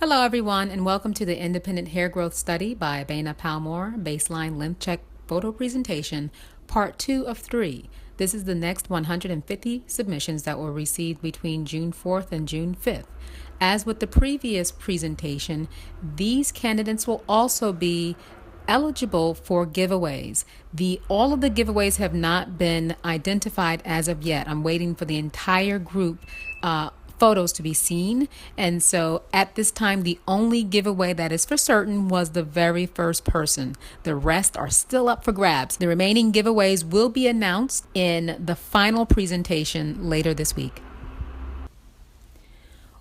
Hello, everyone, and welcome to the Independent Hair Growth Study by Baina Palmore Baseline Length Check Photo Presentation, Part 2 of 3. This is the next 150 submissions that were received between June 4th and June 5th. As with the previous presentation, these candidates will also be eligible for giveaways. All of the giveaways have not been identified as of yet. I'm waiting for the entire group photos to be seen, and so at this time the only giveaway that is for certain was the very first person. The rest are still up for grabs. The remaining giveaways will be announced in the final presentation later this week.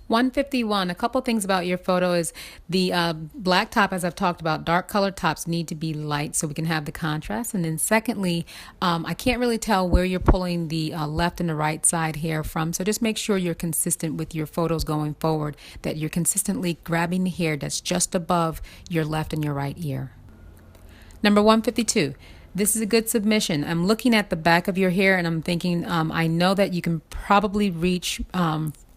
151, a couple things about your photo is the black top, as I've talked about. Dark colored tops need to be light so we can have the contrast. And then secondly, I can't really tell where you're pulling the left and the right side hair from, so just make sure you're consistent with your photos going forward, that you're consistently grabbing the hair that's just above your left and your right ear. Number 152. This is a good submission. I'm looking at the back of your hair and I'm thinking, I know that you can probably reach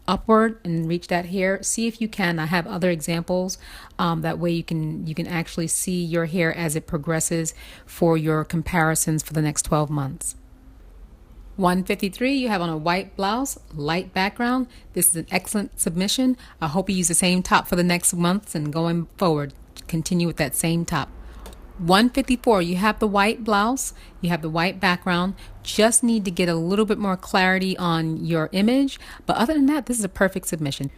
upward and reach that hair. See if you can. I have other examples. That way you can actually see your hair as it progresses for your comparisons for the next 12 months. 153, you have on a white blouse, light background. This is an excellent submission. I hope you use the same top for the next months and going forward, continue with that same top. 154, you have the white blouse, you have the white background, just need to get a little bit more clarity on your image, but other than that, this is a perfect submission.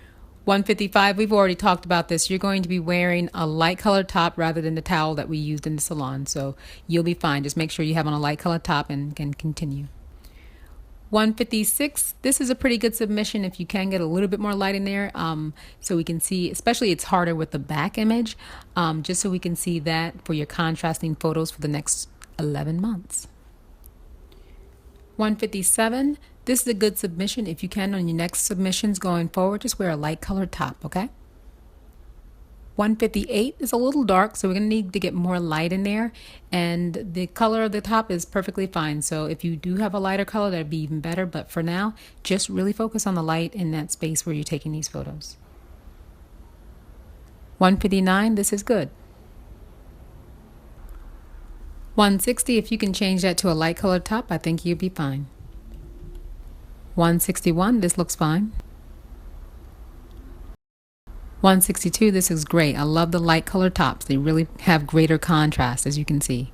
155, we've already talked about this. You're going to be wearing a light colored top rather than the towel that we used in the salon, so you'll be fine. Just make sure you have on a light colored top and can continue. 156, this is a pretty good submission if you can get a little bit more light in there, so we can see, especially it's harder with the back image, just so we can see that for your contrasting photos for the next 11 months. 157, this is a good submission if you can on your next submissions going forward. Just wear a light colored top, okay? 158 is a little dark, so we're going to need to get more light in there, and the color of the top is perfectly fine. So if you do have a lighter color, that'd be even better, but for now, just really focus on the light in that space where you're taking these photos. 159, this is good. 160, if you can change that to a light colored top, I think you'll be fine. 161, this looks fine. 162, this is great. I love the light colored tops. They really have greater contrast, as you can see.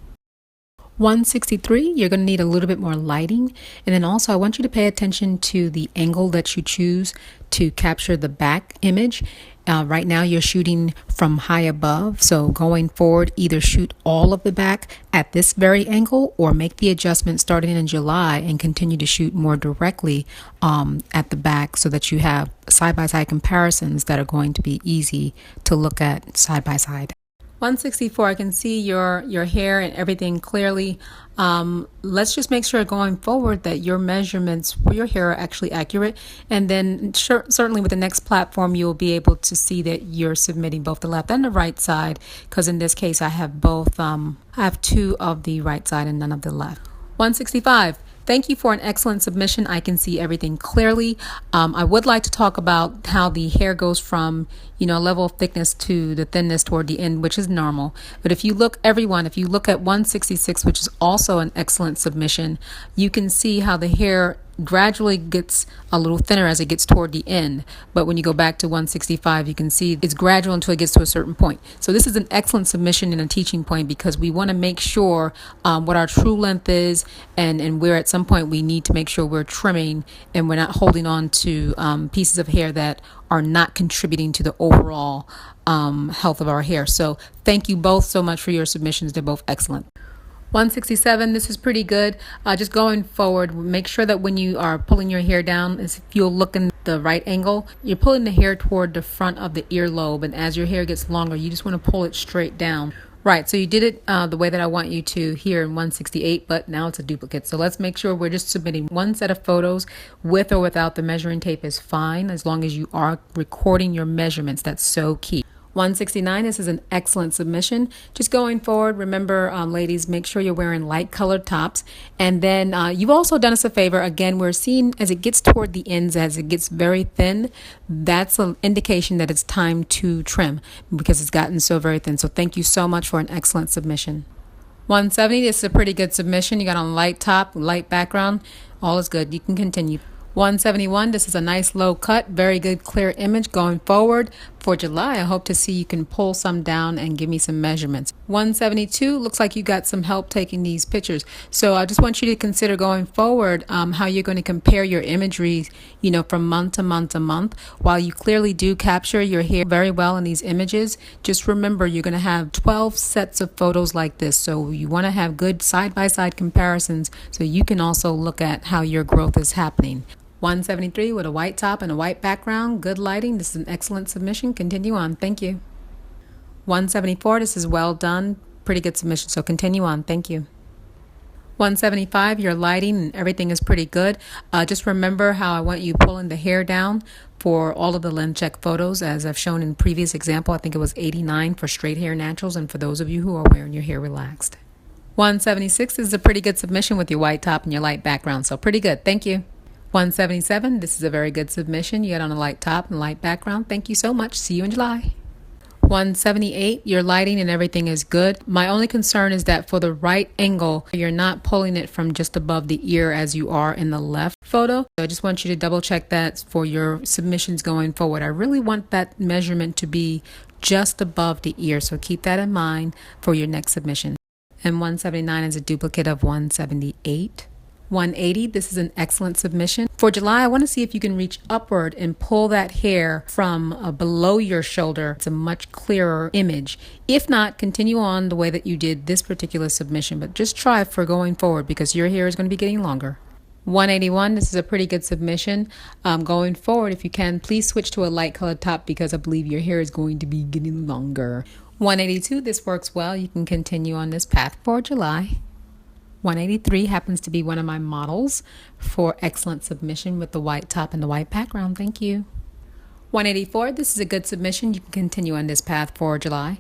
163, you're going to need a little bit more lighting. And then also I want you to pay attention to the angle that you choose to capture the back image. Right now you're shooting from high above, so going forward, either shoot all of the back at this very angle or make the adjustment starting in July and continue to shoot more directly at the back so that you have side-by-side comparisons that are going to be easy to look at side by side. 164, I can see your hair and everything clearly. Let's just make sure going forward that your measurements for your hair are actually accurate, and then certainly with the next platform you'll be able to see that you're submitting both the left and the right side, because in this case I have both. I have two of the right side and none of the left. 165. Thank you for an excellent submission. I can see everything clearly. I would like to talk about how the hair goes from, a level of thickness to the thinness toward the end, which is normal. But if you look at 166, which is also an excellent submission, you can see how the hair gradually gets a little thinner as it gets toward the end. But when you go back to 165, you can see it's gradual until it gets to a certain point. So this is an excellent submission and a teaching point, because we want to make sure what our true length is, and where at some point we need to make sure we're trimming and we're not holding on to pieces of hair that are not contributing to the overall health of our hair. So thank you both so much for your submissions. They're both excellent. 167, this is pretty good. Just going forward, make sure that when you are pulling your hair down, if you'll look in the right angle, you're pulling the hair toward the front of the earlobe, and as your hair gets longer, you just want to pull it straight down. Right, so you did it the way that I want you to here in 168, but now it's a duplicate. So let's make sure we're just submitting one set of photos. With or without the measuring tape is fine, as long as you are recording your measurements. That's so key. 169, this is an excellent submission. Just going forward, remember, ladies, make sure you're wearing light colored tops. And then you've also done us a favor. Again, we're seeing as it gets toward the ends, as it gets very thin, that's an indication that it's time to trim because it's gotten so very thin. So thank you so much for an excellent submission. 170, this is a pretty good submission. You got on light top, light background. All is good. You can continue. 171, this is a nice low cut, very good clear image going forward. For July, I hope to see you can pull some down and give me some measurements. 172, looks like you got some help taking these pictures. So I just want you to consider going forward how you're going to compare your imagery, from month to month to month. While you clearly do capture your hair very well in these images, just remember you're going to have 12 sets of photos like this. So you want to have good side-by-side comparisons so you can also look at how your growth is happening. 173 with a white top and a white background. Good lighting. This is an excellent submission. Continue on. Thank you. 174, this is well done. Pretty good submission. So continue on. Thank you. 175, your lighting and everything is pretty good. Just remember how I want you pulling the hair down for all of the lens check photos, as I've shown in previous example. I think it was 89 for straight hair naturals, and for those of you who are wearing your hair relaxed. 176 is a pretty good submission with your white top and your light background. So pretty good. Thank you. 177, this is a very good submission. You got on a light top and light background. Thank you so much. See you in July. 178, your lighting and everything is good. My only concern is that for the right angle, you're not pulling it from just above the ear as you are in the left photo. So I just want you to double check that for your submissions going forward. I really want that measurement to be just above the ear. So keep that in mind for your next submission. And 179 is a duplicate of 178. 180, this is an excellent submission. For July, I want to see if you can reach upward and pull that hair from below your shoulder. It's a much clearer image. If not, continue on the way that you did this particular submission, but just try for going forward because your hair is going to be getting longer. 181, this is a pretty good submission. Going forward, if you can, please switch to a light colored top because I believe your hair is going to be getting longer. 182, this works well. You can continue on this path for July. 183 happens to be one of my models for excellent submission with the white top and the white background. Thank you. 184, this is a good submission. You can continue on this path for July.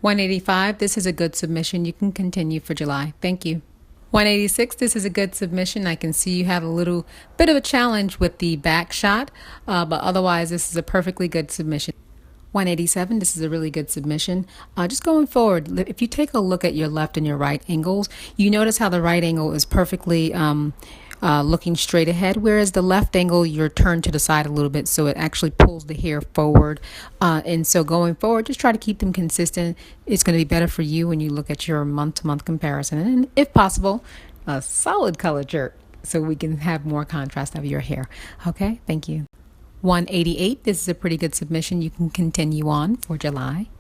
185, this is a good submission. You can continue for July. Thank you. 186, this is a good submission. I can see you have a little bit of a challenge with the back shot, but otherwise this is a perfectly good submission. 187, this is a really good submission. Just going forward, if you take a look at your left and your right angles, you notice how the right angle is perfectly looking straight ahead, whereas the left angle, you're turned to the side a little bit, so it actually pulls the hair forward. And so going forward, just try to keep them consistent. It's going to be better for you when you look at your month-to-month comparison. And if possible, a solid color shirt so we can have more contrast of your hair. Okay, thank you. 188, this is a pretty good submission. You can continue on for July.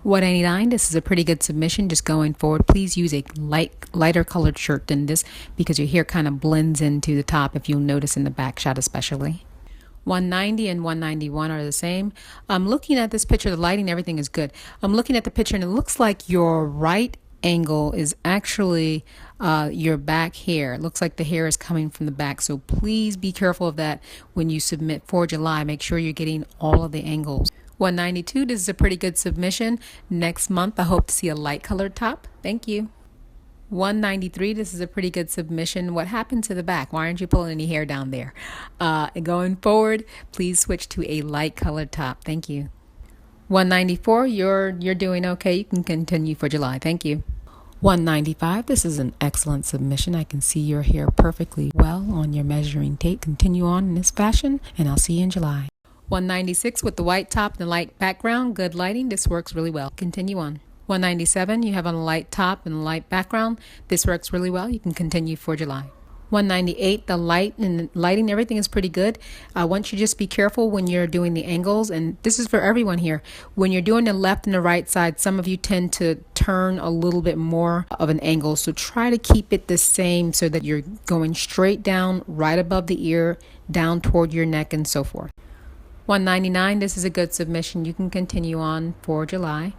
189, this is a pretty good submission. Just going forward, please use a lighter colored shirt than this because your hair kind of blends into the top, if you'll notice in the back shot especially. 190 and 191 are the same. I'm looking at this picture, the lighting, everything is good. I'm looking at the picture and it looks like your right angle is actually your back hair. It looks like the hair is coming from the back, so please be careful of that when you submit for July. Make sure you're getting all of the angles. 192, this is a pretty good submission. Next month I hope to see a light colored top. Thank you. 193, this is a pretty good submission. What happened to the back? Why aren't you pulling any hair down there? Going forward, please switch to a light colored top. Thank you. 194, you're doing okay. You can continue for July. Thank you. 195, this is an excellent submission. I can see your hair perfectly well on your measuring tape. Continue on in this fashion, and I'll see you in July. 196 with the white top and the light background. Good lighting. This works really well. Continue on. 197, you have on a light top and a light background. This works really well. You can continue for July. 198, the light and lighting, everything is pretty good. I want you to just be careful when you're doing the angles, and this is for everyone here. When you're doing the left and the right side, some of you tend to turn a little bit more of an angle, so try to keep it the same so that you're going straight down right above the ear, down toward your neck, and so forth. 199, this is a good submission. You can continue on for July.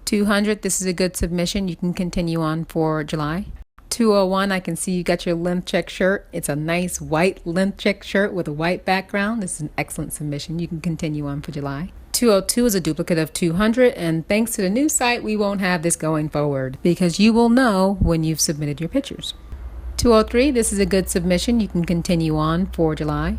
200, this is a good submission. You can continue on for July. 201, I can see you got your length check shirt. It's a nice white length check shirt with a white background. This is an excellent submission. You can continue on for July. 202 is a duplicate of 200, and thanks to the new site, we won't have this going forward because you will know when you've submitted your pictures. 203, this is a good submission. You can continue on for July.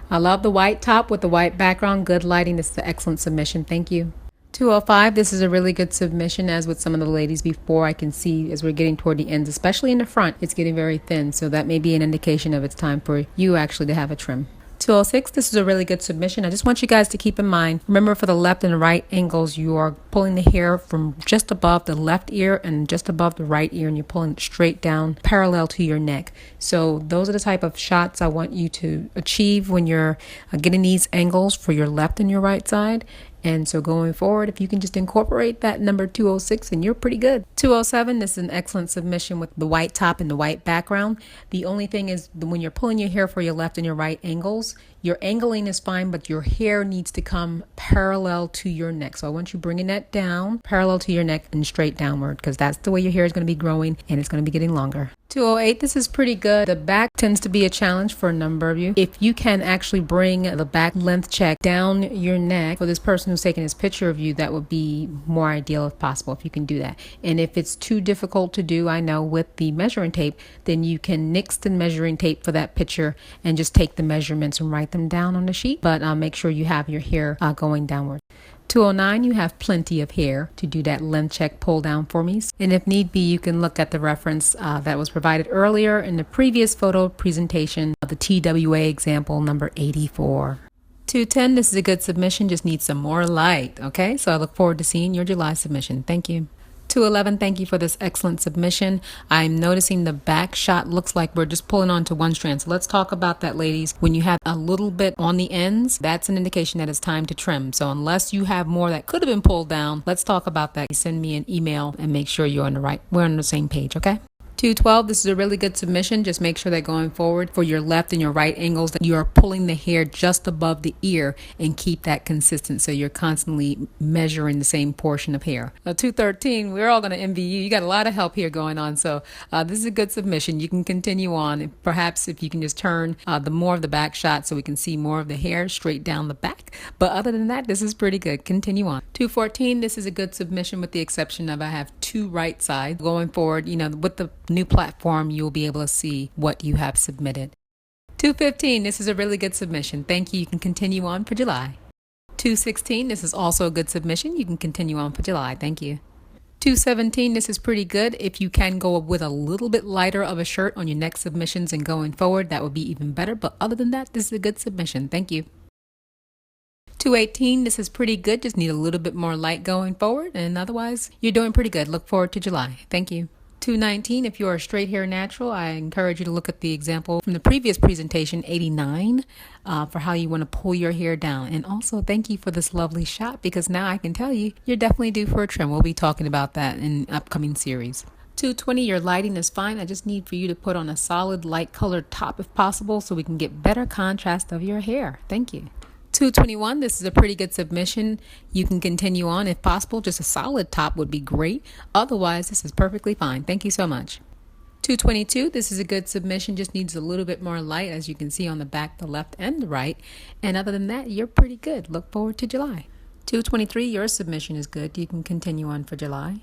I love the white top with the white background. Good lighting. This is an excellent submission. Thank you. 205, this is a really good submission. As with some of the ladies before, I can see as we're getting toward the ends, especially in the front, it's getting very thin. So that may be an indication of it's time for you actually to have a trim. 206, this is a really good submission. I just want you guys to keep in mind, remember for the left and the right angles, you are pulling the hair from just above the left ear and just above the right ear, and you're pulling it straight down parallel to your neck. So those are the type of shots I want you to achieve when you're getting these angles for your left and your right side. And so going forward, if you can just incorporate that number 206, and you're pretty good. 207, this is an excellent submission with the white top and the white background. The only thing is when you're pulling your hair for your left and your right angles, your angling is fine, but your hair needs to come parallel to your neck. So I want you bringing that down parallel to your neck and straight downward, because that's the way your hair is going to be growing and it's going to be getting longer. 208, this is pretty good. The back tends to be a challenge for a number of you. If you can actually bring the back length check down your neck for this person who's taking this picture of you, that would be more ideal if possible, if you can do that. And if it's too difficult to do, I know, with the measuring tape, then you can nix the measuring tape for that picture and just take the measurements and write them down on the sheet. But make sure you have your hair going downward. 209, you have plenty of hair to do that length check pull down for me. And if need be, you can look at the reference that was provided earlier in the previous photo presentation of the TWA example number 84. 210, this is a good submission, just needs some more light. Okay, so I look forward to seeing your July submission. Thank you. 211, thank you for this excellent submission. I'm noticing the back shot looks like we're just pulling onto one strand. So let's talk about that, ladies. When you have a little bit on the ends, that's an indication that it's time to trim. So unless you have more that could have been pulled down, let's talk about that. Send me an email and make sure we're on the same page, okay? 212, this is a really good submission. Just make sure that going forward for your left and your right angles that you are pulling the hair just above the ear and keep that consistent so you're constantly measuring the same portion of hair. 213, we're all going to envy you. You got a lot of help here going on. So this is a good submission. You can continue on. Perhaps if you can just turn the more of the back shot so we can see more of the hair straight down the back. But other than that, this is pretty good. Continue on. 214, this is a good submission with the exception of I have two right sides. Going forward, with the new platform, you'll be able to see what you have submitted. 215, this is a really good submission. Thank you. You can continue on for July. 216, this is also a good submission. You can continue on for July. Thank you. 217, this is pretty good. If you can go with a little bit lighter of a shirt on your next submissions and going forward, that would be even better. But other than that, this is a good submission. Thank you. 218, this is pretty good. Just need a little bit more light going forward. And otherwise, you're doing pretty good. Look forward to July. Thank you. 219, if you are a straight hair natural, I encourage you to look at the example from the previous presentation, 89, for how you want to pull your hair down. And also, thank you for this lovely shot, because now I can tell you, you're definitely due for a trim. We'll be talking about that in upcoming series. 220, your lighting is fine. I just need for you to put on a solid light colored top if possible so we can get better contrast of your hair. Thank you. 221, this is a pretty good submission. You can continue on if possible. Just a solid top would be great. Otherwise, this is perfectly fine. Thank you so much. 222, this is a good submission. Just needs a little bit more light, as you can see on the back, the left and the right. And other than that, you're pretty good. Look forward to July. 223, your submission is good. You can continue on for July.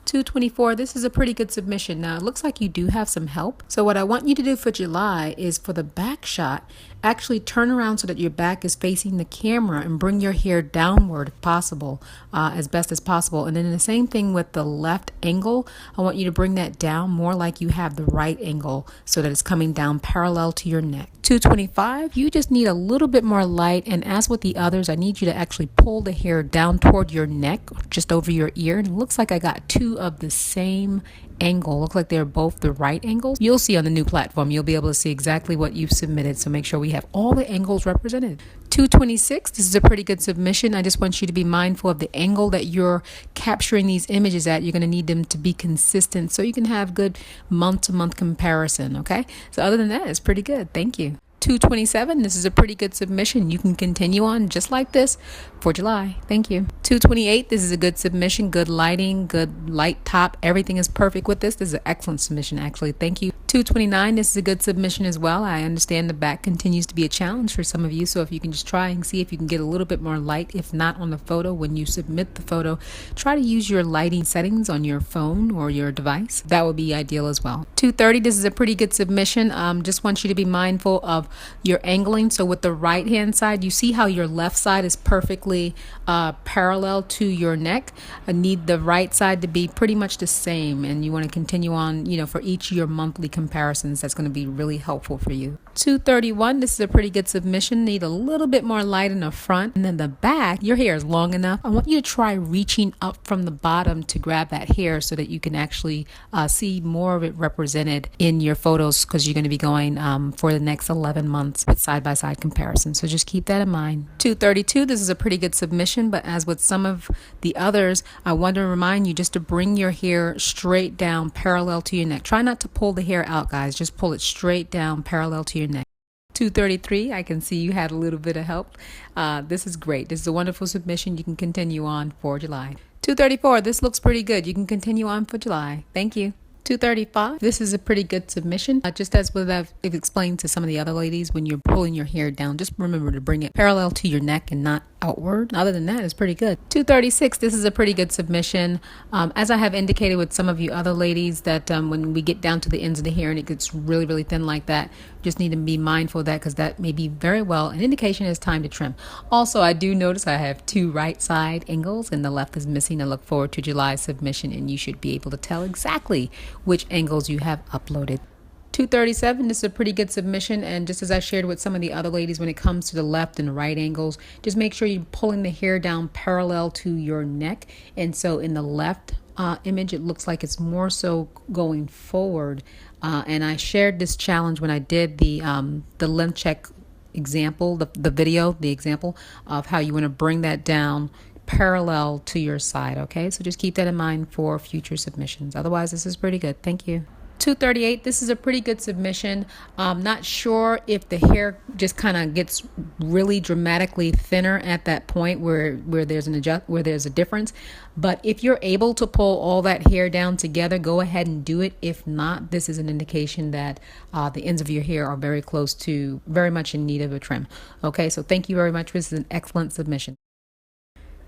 224, this is a pretty good submission. Now, it looks like you do have some help. So what I want you to do for July is for the back shot, actually turn around so that your back is facing the camera and bring your hair downward if possible, as best as possible. And then the same thing with the left angle. I want you to bring that down more like you have the right angle so that it's coming down parallel to your neck. 225, you just need a little bit more light. And as with the others, I need you to actually pull the hair down toward your neck, just over your ear. And it looks like I got two of the same angle. Look like they're both the right angles. You'll see on the new platform, you'll be able to see exactly what you've submitted. So make sure we have all the angles represented. 226, this is a pretty good submission. I just want you to be mindful of the angle that you're capturing these images at. You're going to need them to be consistent so you can have good month-to-month comparison. Okay, so other than that, it's pretty good. Thank you. 227, this is a pretty good submission. You can continue on just like this for July. Thank you. 228, this is a good submission. Good lighting, good light top. Everything is perfect with this. This is an excellent submission, actually. Thank you. 229, this is a good submission as well. I understand the back continues to be a challenge for some of you, so if you can just try and see if you can get a little bit more light, if not on the photo, when you submit the photo, try to use your lighting settings on your phone or your device. That would be ideal as well. 230, this is a pretty good submission. Just want you to be mindful of your angling. So with the right hand side, you see how your left side is perfectly parallel to your neck. I need the right side to be pretty much the same, and you want to continue on, for each of your monthly comparisons. That's going to be really helpful for you. 231, this is a pretty good submission. Need a little bit more light in the front, and then the back, your hair is long enough. I want you to try reaching up from the bottom to grab that hair so that you can actually see more of it represented in your photos, because you're going to be going for the next 11 months with side-by-side comparison. So just keep that in mind. 232, this is a pretty good submission, but as with some of the others, I want to remind you just to bring your hair straight down parallel to your neck. Try not to pull the hair out, guys. Just pull it straight down parallel to your neck. 233, I can see you had a little bit of help. This is great. This is a wonderful submission. You can continue on for July. 234, this looks pretty good. You can continue on for July. Thank you. 235, this is a pretty good submission. Just as what I've explained to some of the other ladies, when you're pulling your hair down, just remember to bring it parallel to your neck and not outward. Other than that, it's pretty good. 236, this is a pretty good submission. As I have indicated with some of you other ladies, that when we get down to the ends of the hair and it gets really, really thin like that, just need to be mindful of that, because that may be very well an indication it's time to trim. Also, I do notice I have two right side angles and the left is missing. I look forward to July's submission, and you should be able to tell exactly which angles you have uploaded. 237, this is a pretty good submission, and just as I shared with some of the other ladies, when it comes to the left and right angles, just make sure you're pulling the hair down parallel to your neck. And so in the left image, it looks like it's more so going forward, and I shared this challenge when I did the length check example, the example of how you want to bring that down parallel to your side. Okay, so just keep that in mind for future submissions. Otherwise, this is pretty good. Thank you. 238, this is a pretty good submission. I'm not sure if the hair just kind of gets really dramatically thinner at that point where there's a difference. But if you're able to pull all that hair down together, go ahead and do it. If not, this is an indication that the ends of your hair are very close to, very much in need of a trim. Okay, so thank you very much. This is an excellent submission.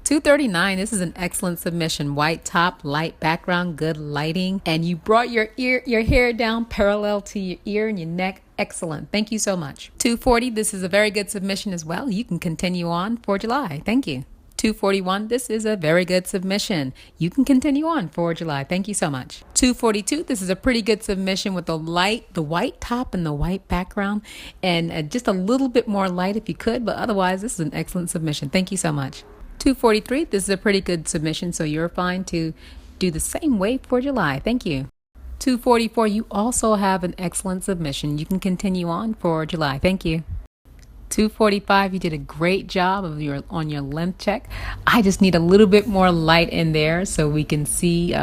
239, this is an excellent submission. White top, light background, good lighting, and you brought your hair down parallel to your ear and your neck. Excellent. Thank you so much. 240, this is a very good submission as well. You can continue on for July. Thank you. 241, this is a very good submission. You can continue on for July. Thank you so much. 242, this is a pretty good submission with the white top and the white background, and just a little bit more light if you could, but otherwise this is an excellent submission. Thank you so much. 243, this is a pretty good submission, so you're fine to do the same way for July. Thank you. 244, you also have an excellent submission. You can continue on for July. Thank you. 245, you did a great job on your length check. I just need a little bit more light in there so we can see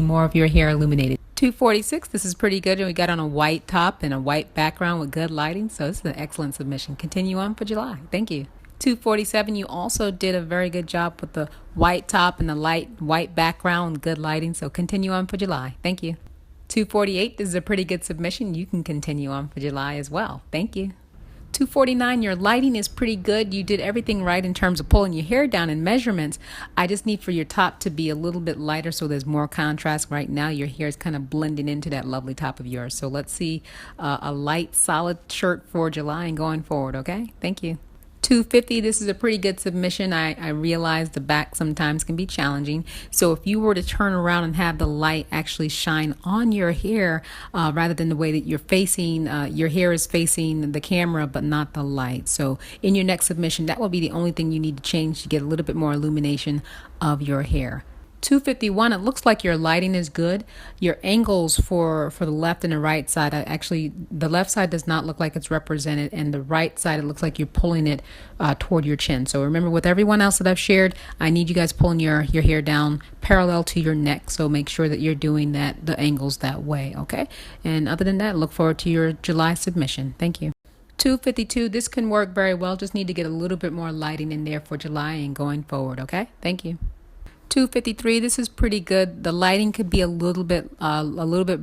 more of your hair illuminated. 246, this is pretty good, and we got on a white top and a white background with good lighting, so this is an excellent submission. Continue on for July. Thank you. 247, you also did a very good job with the white top and the light white background and good lighting, so continue on for July. Thank you. 248, this is a pretty good submission. You can continue on for July as well. Thank you. 249, your lighting is pretty good. You did everything right in terms of pulling your hair down and measurements. I just need for your top to be a little bit lighter so there's more contrast. Right now your hair is kind of blending into that lovely top of yours. So let's see a light solid shirt for July and going forward. Okay, thank you. 250, this is a pretty good submission. I realize the back sometimes can be challenging. So if you were to turn around and have the light actually shine on your hair, rather than the way that you're facing, your hair is facing the camera but not the light. So in your next submission, that will be the only thing you need to change to get a little bit more illumination of your hair. 251, it looks like your lighting is good. Your angles for the left and the right side, actually the left side does not look like it's represented, and the right side, it looks like you're pulling it toward your chin. So remember, with everyone else that I've shared, I need you guys pulling your hair down parallel to your neck. So make sure that you're doing the angles that way, okay? And other than that, look forward to your July submission. Thank you. 252, this can work very well. Just need to get a little bit more lighting in there for July and going forward, okay? Thank you. 253, this is pretty good. The lighting could be a little bit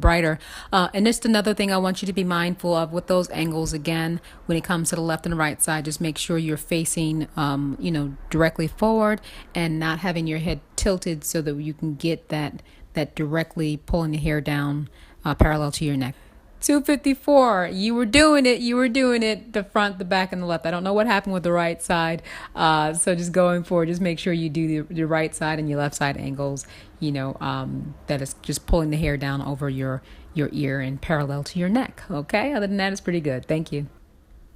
brighter. And just another thing I want you to be mindful of with those angles, again, when it comes to the left and the right side, just make sure you're facing directly forward and not having your head tilted so that you can get that directly pulling the hair down parallel to your neck. 254, you were doing it, the front, the back, and the left. I don't know what happened with the right side, so just going forward, just make sure you do the right side and your left side angles, that is just pulling the hair down over your ear and parallel to your neck. Okay, other than that, it's pretty good. Thank you.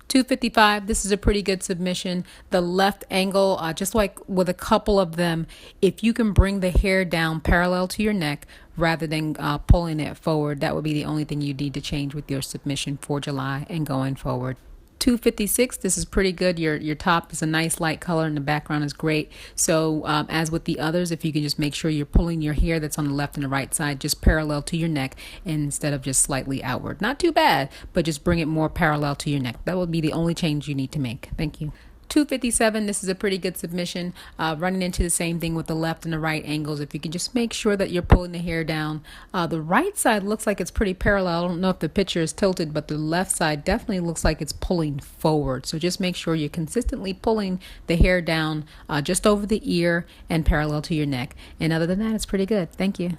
255, this is a pretty good submission. The left angle, just like with a couple of them, if you can bring the hair down parallel to your neck rather than pulling it forward, that would be the only thing you need to change with your submission for July and going forward. 256, this is pretty good. Your top is a nice light color and the background is great. So as with the others, if you can just make sure you're pulling your hair that's on the left and the right side just parallel to your neck instead of just slightly outward. Not too bad, but just bring it more parallel to your neck. That would be the only change you need to make. Thank you. 257, this is a pretty good submission, running into the same thing with the left and the right angles. If you can just make sure that you're pulling the hair down. The right side looks like it's pretty parallel. I don't know if the picture is tilted, but the left side definitely looks like it's pulling forward. So just make sure you're consistently pulling the hair down just over the ear and parallel to your neck. And other than that, it's pretty good. Thank you.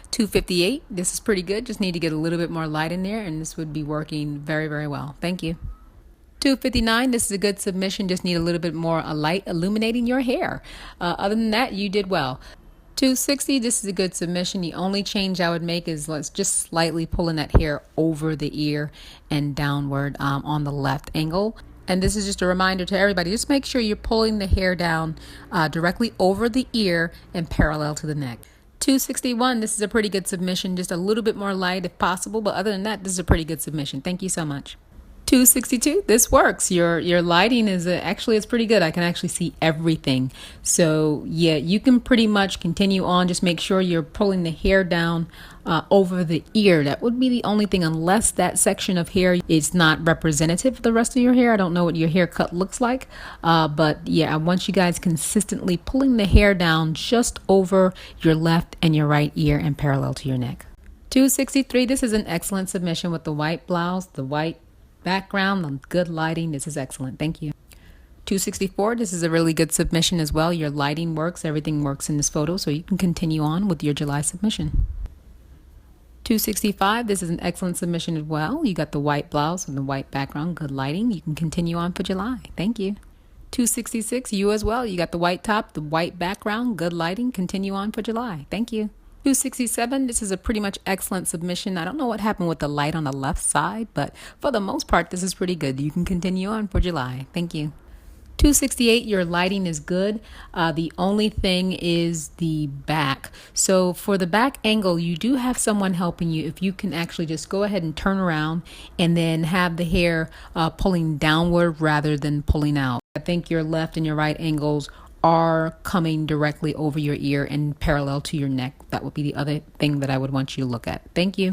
258, this is pretty good. Just need to get a little bit more light in there, and this would be working very, very well. Thank you. 259, this is a good submission. Just need a little bit more light illuminating your hair. Other than that, you did well. 260, this is a good submission. The only change I would make is let's just slightly pulling that hair over the ear and downward on the left angle. And this is just a reminder to everybody, just make sure you're pulling the hair down directly over the ear and parallel to the neck. 261, this is a pretty good submission. Just a little bit more light if possible, but other than that, this is a pretty good submission. Thank you so much. 262, this works. Your lighting is actually, it's pretty good. I can actually see everything. So yeah, you can pretty much continue on. Just make sure you're pulling the hair down over the ear. That would be the only thing, unless that section of hair is not representative of the rest of your hair. I don't know what your haircut looks like, but yeah, I want you guys consistently pulling the hair down just over your left and your right ear and parallel to your neck. 263, this is an excellent submission with the white blouse, the white background, the good lighting. This is excellent. Thank you. 264, this is a really good submission as well. Your lighting works. Everything works in this photo, so you can continue on with your July submission. 265, this is an excellent submission as well. You got the white blouse and the white background, good lighting. You can continue on for July. Thank you. 266, you as well. You got the white top, the white background, good lighting. Continue on for July. Thank you. 267, this is a pretty much excellent submission. I don't know what happened with the light on the left side, but for the most part, this is pretty good. You can continue on for July. Thank you. 268, your lighting is good. The only thing is the back. So for the back angle, you do have someone helping you. If you can actually just go ahead and turn around and then have the hair pulling downward rather than pulling out. I think your left and your right angles are coming directly over your ear and parallel to your neck. That would be the other thing that I would want you to look at. Thank you.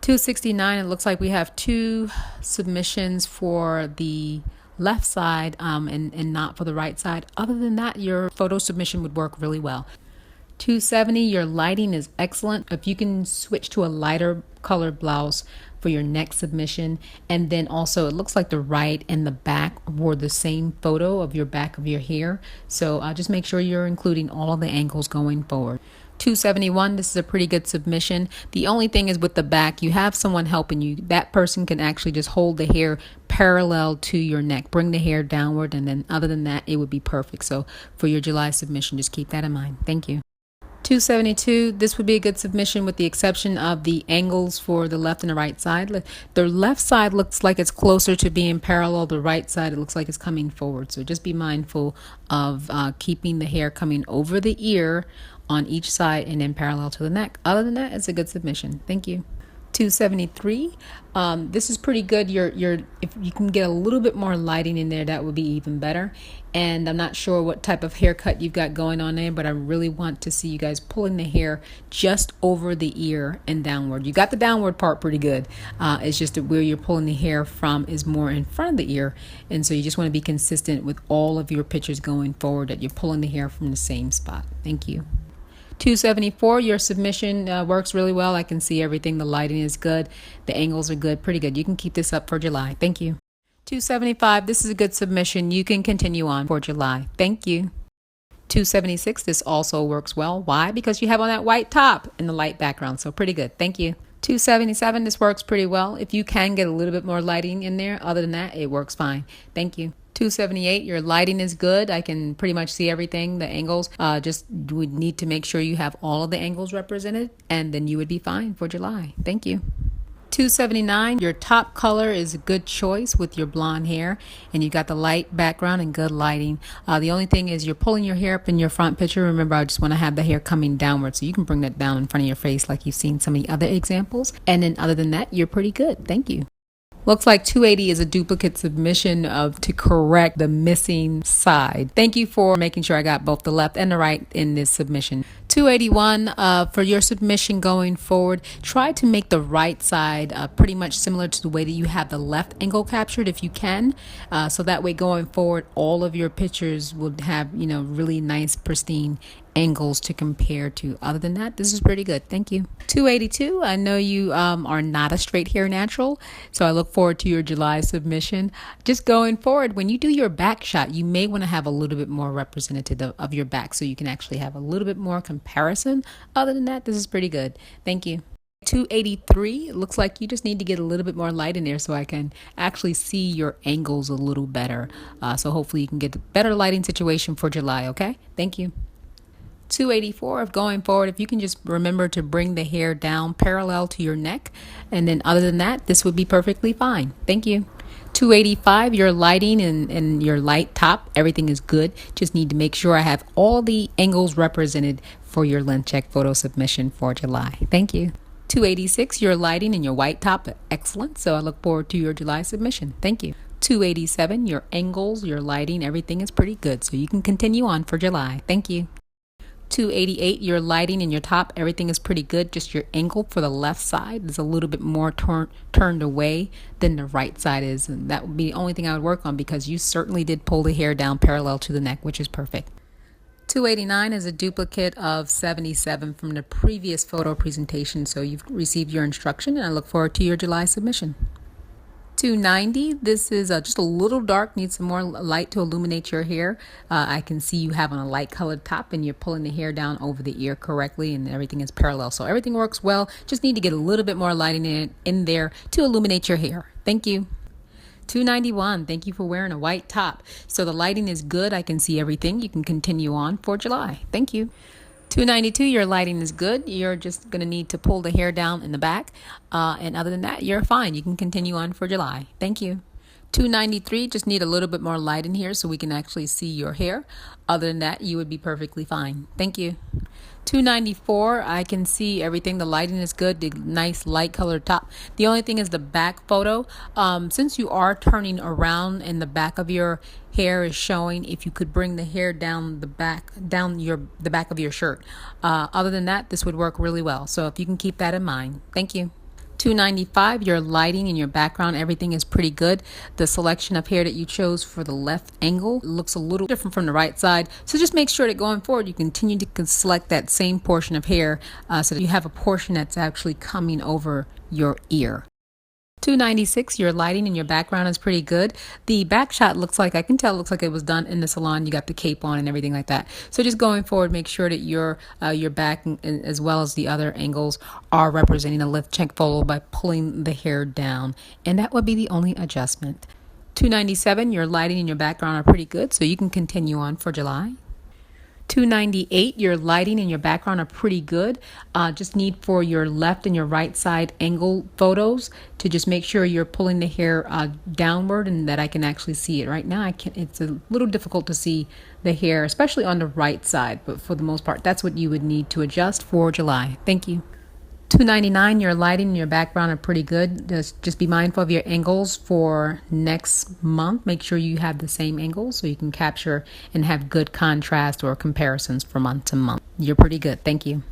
269, it looks like we have two submissions for the left side and not for the right side. Other than that, your photo submission would work really well. 270, your lighting is excellent. If you can switch to a lighter colored blouse for your next submission, and then also it looks like the right and the back were the same photo of your back of your hair, so just make sure you're including all of the angles going forward. 271, this is a pretty good submission. The only thing is with the back, you have someone helping you. That person can actually just hold the hair parallel to your neck, bring the hair downward, and then other than that, it would be perfect. So for your July submission, just keep that in mind. Thank you. 272, this would be a good submission with the exception of the angles for the left and the right side. The left side looks like it's closer to being parallel. The right side, it looks like it's coming forward. So just be mindful of keeping the hair coming over the ear on each side and then parallel to the neck. Other than that, it's a good submission. Thank you. 273, this is pretty good. If you can get a little bit more lighting in there, that would be even better. And I'm not sure what type of haircut you've got going on there, but I really want to see you guys pulling the hair just over the ear and downward. You got the downward part pretty good. It's just that where you're pulling the hair from is more in front of the ear, and so you just want to be consistent with all of your pictures going forward, that you're pulling the hair from the same spot. Thank you. 274, your submission works really well. I can see everything. The lighting is good. The angles are good. Pretty good. You can keep this up for July. Thank you. 275, this is a good submission. You can continue on for July. Thank you. 276, this also works well. Why? Because you have on that white top and the light background. So pretty good. Thank you. 277, this works pretty well. If you can get a little bit more lighting in there, other than that, it works fine. Thank you. 278, your lighting is good. I can pretty much see everything, the angles. Just would need to make sure you have all of the angles represented, and then you would be fine for July. Thank you. 279, your top color is a good choice with your blonde hair, and you got the light background and good lighting. The only thing is you're pulling your hair up in your front picture. Remember, I just want to have the hair coming downward, so you can bring that down in front of your face like you've seen some of the other examples. And then other than that, you're pretty good. Thank you. Looks like 280 is a duplicate submission to correct the missing side. Thank you for making sure I got both the left and the right in this submission. 281, for your submission going forward, try to make the right side pretty much similar to the way that you have the left angle captured if you can. So that way going forward, all of your pictures will have, really nice, pristine angles to compare to. Other than that, this is pretty good. Thank you. 282, I know you are not a straight hair natural, so I look forward to your July submission. Just going forward, when you do your back shot, you may want to have a little bit more representative of your back so you can actually have a little bit more comparison. Other than that, this is pretty good. Thank you. 283, it looks like you just need to get a little bit more light in there so I can actually see your angles a little better. So hopefully you can get a better lighting situation for July, okay? Thank you. 284, of going forward, if you can just remember to bring the hair down parallel to your neck, and then other than that, this would be perfectly fine. Thank you. 285, your lighting and your light top, everything is good. Just need to make sure I have all the angles represented for your lens check photo submission for July. Thank you. 286, your lighting and your white top, excellent. So I look forward to your July submission. Thank you. 287, your angles, your lighting, everything is pretty good. So you can continue on for July. Thank you. 288, your lighting and your top, everything is pretty good. Just your angle for the left side is a little bit more turned away than the right side is. And that would be the only thing I would work on because you certainly did pull the hair down parallel to the neck, which is perfect. 289 is a duplicate of 77 from the previous photo presentation. So you've received your instruction and I look forward to your July submission. 290, this is just a little dark, needs some more light to illuminate your hair. I can see you have on a light colored top and you're pulling the hair down over the ear correctly and everything is parallel. So everything works well. Just need to get a little bit more lighting in there to illuminate your hair. Thank you. 291, thank you for wearing a white top. So the lighting is good. I can see everything. You can continue on for July. Thank you. 292, your lighting is good. You're just going to need to pull the hair down in the back. And other than that, you're fine. You can continue on for July. Thank you. 293, just need a little bit more light in here so we can actually see your hair. Other than that, you would be perfectly fine. Thank you. 294, I can see everything. The lighting is good. The nice light colored top. The only thing is the back photo. Since you are turning around and the back of your hair is showing, if you could bring the hair down the back of your shirt. Other than that, this would work really well. So if you can keep that in mind. Thank you. 295, your lighting and your background, everything is pretty good. The selection of hair that you chose for the left angle looks a little different from the right side. So just make sure that going forward, you continue to select that same portion of hair so that you have a portion that's actually coming over your ear. 296, your lighting and your background is pretty good. The back shot looks like, I can tell, looks like it was done in the salon. You got the cape on and everything like that. So just going forward, make sure that your back as well as the other angles are representing a lift check photo by pulling the hair down. And that would be the only adjustment. 297, your lighting and your background are pretty good. So you can continue on for July. 298, your lighting and your background are pretty good. Just need for your left and your right side angle photos to just make sure you're pulling the hair downward and that I can actually see it. Right now, it's a little difficult to see the hair, especially on the right side, but for the most part, that's what you would need to adjust for July. Thank you. 299, your lighting and your background are pretty good. Just be mindful of your angles for next month. Make sure you have the same angles so you can capture and have good contrast or comparisons from month to month. You're pretty good. Thank you.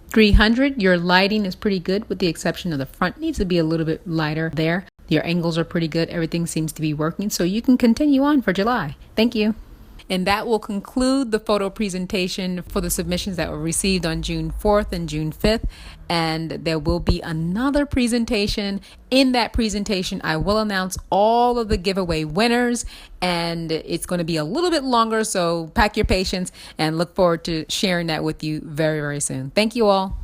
300, your lighting is pretty good with the exception of the front. Needs to be a little bit lighter there. Your angles are pretty good. Everything seems to be working. So you can continue on for July. Thank you. And that will conclude the photo presentation for the submissions that were received on June 4th and June 5th. And there will be another presentation. In that presentation, I will announce all of the giveaway winners, and it's going to be a little bit longer, so pack your patience and look forward to sharing that with you very, very soon. Thank you all.